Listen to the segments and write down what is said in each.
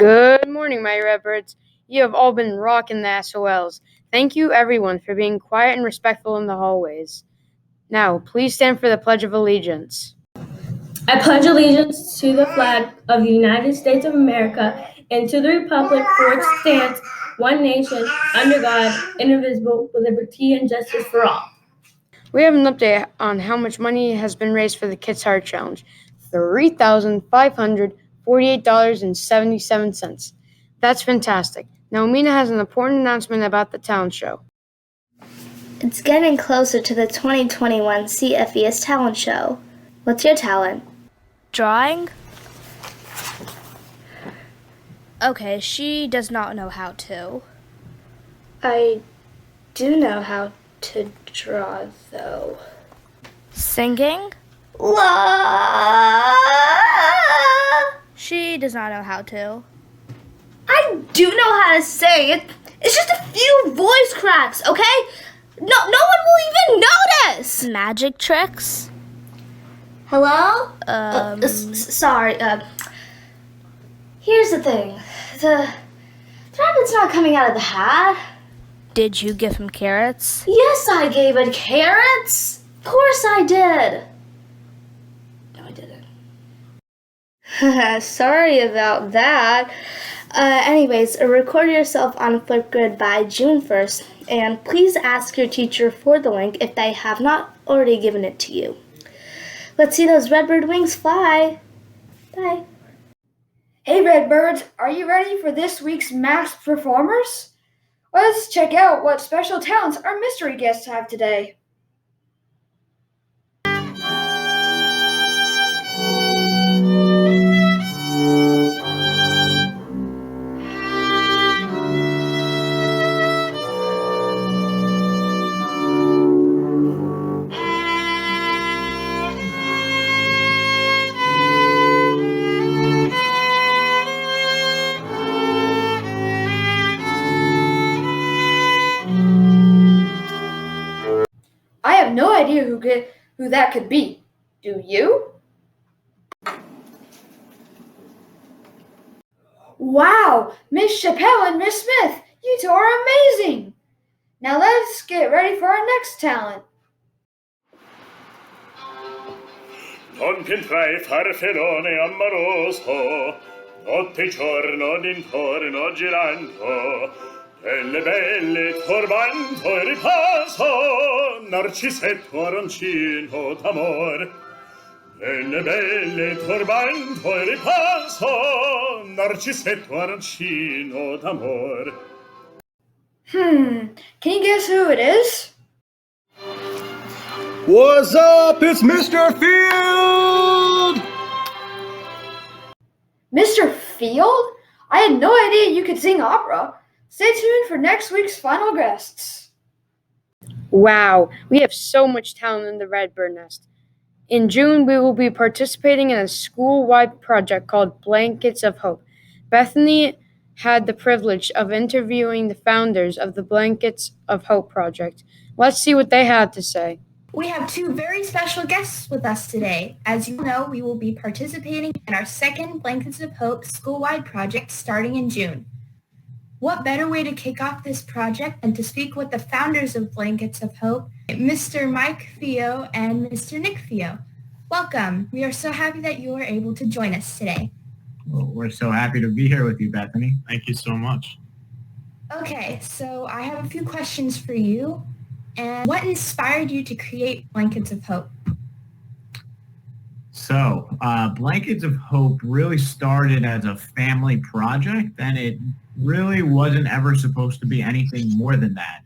Good morning, my Redbirds. You have all been rocking the SOLs. Thank you, everyone, for being quiet and respectful in the hallways. Now, please stand for the Pledge of Allegiance. I pledge allegiance to the flag of the United States of America and to the republic for which stands one nation, under God, indivisible, with liberty and justice for all. We have an update on how much money has been raised for the Kids Heart Challenge. $3,548.77. That's fantastic. Now, Mina has an important announcement about the talent show. It's getting closer to the 2021 CFES talent show. What's your talent? Drawing? Okay, she does not know how to. I do know how to draw, though. Singing? She does not know how to. I do know how to sing. It's just a few voice cracks, okay? No one will even notice. Magic tricks? Hello? Sorry. Here's the thing. The rabbit's not coming out of the hat. Did you give him carrots? Yes, I gave it carrots. Of course I did. No, I didn't. Sorry about that. Anyways, record yourself on Flipgrid by June 1st, and please ask your teacher for the link if they have not already given it to you. Let's see those redbird wings fly. Bye. Hey Redbirds, are you ready for this week's masked performers? Let's check out what special talents our mystery guests have today. I have no idea who that could be. Do you? Wow, Miss Chappelle and Miss Smith, you two are amazing! Now let's get ready for our next talent. Non pentrai farfellone amoroso, notte e giorno d'intorno girando, delle belle turbando e ripasso, narcisetto arancino d'amor. Delle belle turbando e ripasso, narcisetto arancino d'amor. Can you guess who it is? What's up? It's Mr. Field! Mr. Field? I had no idea you could sing opera. Stay tuned for next week's final guests. Wow, we have so much talent in the Redbird Nest. In June, we will be participating in a school-wide project called Blankets of Hope. Bethany had the privilege of interviewing the founders of the Blankets of Hope project. Let's see what they had to say. We have two very special guests with us today. As you know, we will be participating in our second Blankets of Hope school-wide project starting in June. What better way to kick off this project than to speak with the founders of Blankets of Hope, Mr. Mike Fio and Mr. Nick Fio. Welcome. We are so happy that you are able to join us today. Well, we're so happy to be here with you, Bethany. Thank you so much. Okay, so I have a few questions for you. And what inspired you to create Blankets of Hope? So, Blankets of Hope really started as a family project, and it really wasn't ever supposed to be anything more than that.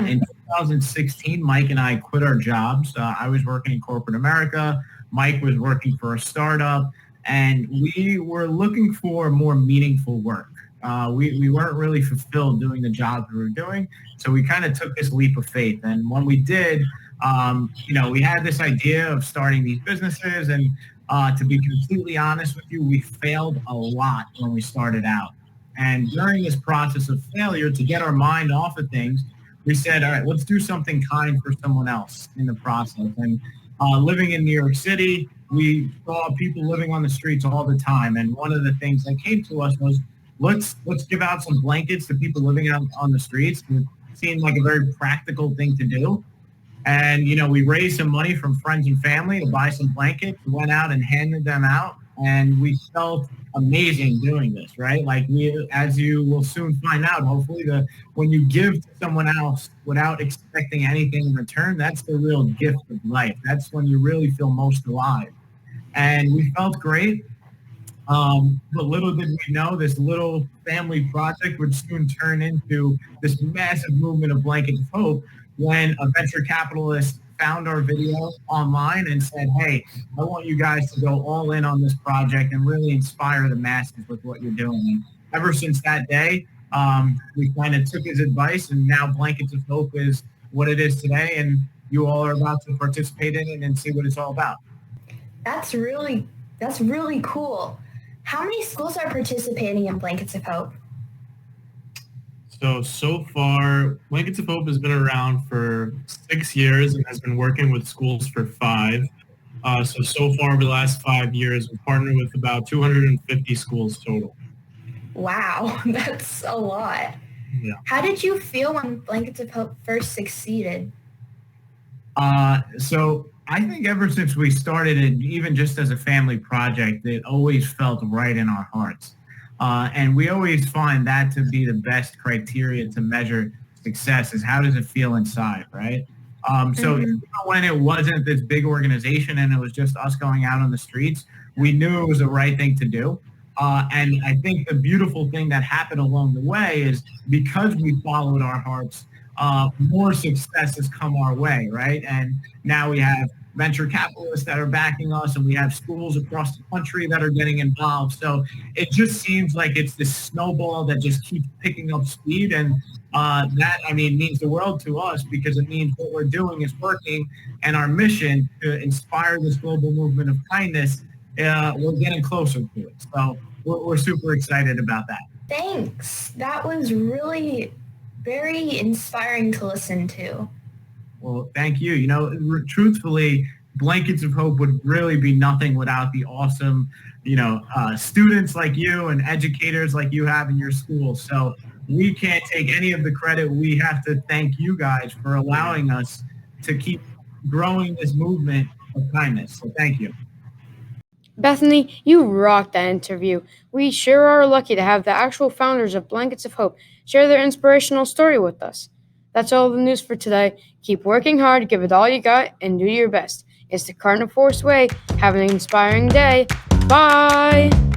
In 2016, Mike and I quit our jobs. I was working in corporate America. Mike was working for a startup, and we were looking for more meaningful work. We weren't really fulfilled doing the jobs we were doing, so we kind of took this leap of faith. And when we did, we had this idea of starting these businesses, and to be completely honest with you, we failed a lot when we started out. And during this process of failure, to get our mind off of things, we said, all right, let's do something kind for someone else in the process. And living in New York City, we saw people living on the streets all the time. And one of the things that came to us was, let's give out some blankets to people living out on the streets. It seemed like a very practical thing to do. And, we raised some money from friends and family to buy some blankets. We went out and handed them out, and we felt amazing doing this, right? Like as you will soon find out, hopefully, when you give to someone else without expecting anything in return, that's the real gift of life. That's when you really feel most alive. And we felt great. But little did we know, this little family project would soon turn into this massive movement of Blankets of Hope when a venture capitalist found our video online and said, hey, I want you guys to go all in on this project and really inspire the masses with what you're doing. And ever since that day, we kind of took his advice, and now Blankets of Hope is what it is today, and you all are about to participate in it and see what it's all about. That's really cool. How many schools are participating in Blankets of Hope? So far, Blankets of Hope has been around for 6 years and has been working with schools for 5. So far over the last 5 years, we've partnered with about 250 schools total. Wow, that's a lot. Yeah. How did you feel when Blankets of Hope first succeeded? So I think ever since we started it, even just as a family project, it always felt right in our hearts. And we always find that to be the best criteria to measure success is how does it feel inside, right? So even when it wasn't this big organization and it was just us going out on the streets, we knew it was the right thing to do. And I think the beautiful thing that happened along the way is because we followed our hearts, more success has come our way, right? And now we have venture capitalists that are backing us, and we have schools across the country that are getting involved. So it just seems like it's this snowball that just keeps picking up speed, and that, means the world to us because it means what we're doing is working, and our mission to inspire this global movement of kindness, we're getting closer to it. So we're super excited about that. Thanks. That was really very inspiring to listen to. Well, thank you. Truthfully, Blankets of Hope would really be nothing without the awesome, students like you and educators like you have in your school. So we can't take any of the credit. We have to thank you guys for allowing us to keep growing this movement of kindness. So thank you. Bethany, you rocked that interview. We sure are lucky to have the actual founders of Blankets of Hope share their inspirational story with us. That's all the news for today. Keep working hard, give it all you got, and do your best. It's the Carnivorous Way. Have an inspiring day. Bye!